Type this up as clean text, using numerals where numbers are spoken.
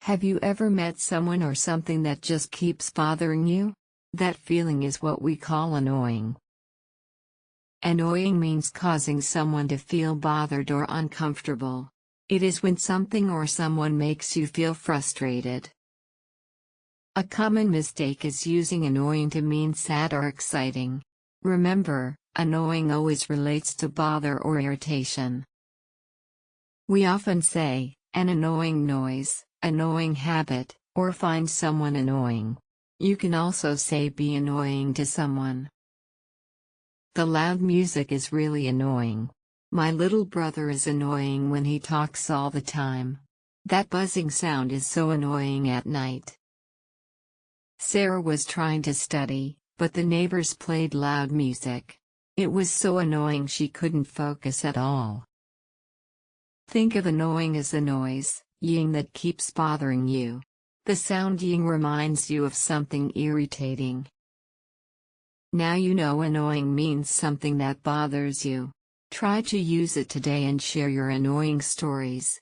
Have you ever met someone or something that just keeps bothering you? That feeling is what we call annoying. Annoying means causing someone to feel bothered or uncomfortable. It is when something or someone makes you feel frustrated. A common mistake is using annoying to mean sad or exciting. Remember, annoying always relates to bother or irritation. We often say, an annoying noise, annoying habit, or find someone annoying. You can also say be annoying to someone. The loud music is really annoying. My little brother is annoying when he talks all the time. That buzzing sound is so annoying at night. Sarah was trying to study, but the neighbors played loud music. It was so annoying she couldn't focus at all. Think of annoying as a noise, ying that keeps bothering you. The sound ying reminds you of something irritating. Now you know annoying means something that bothers you. Try to use it today and share your annoying stories.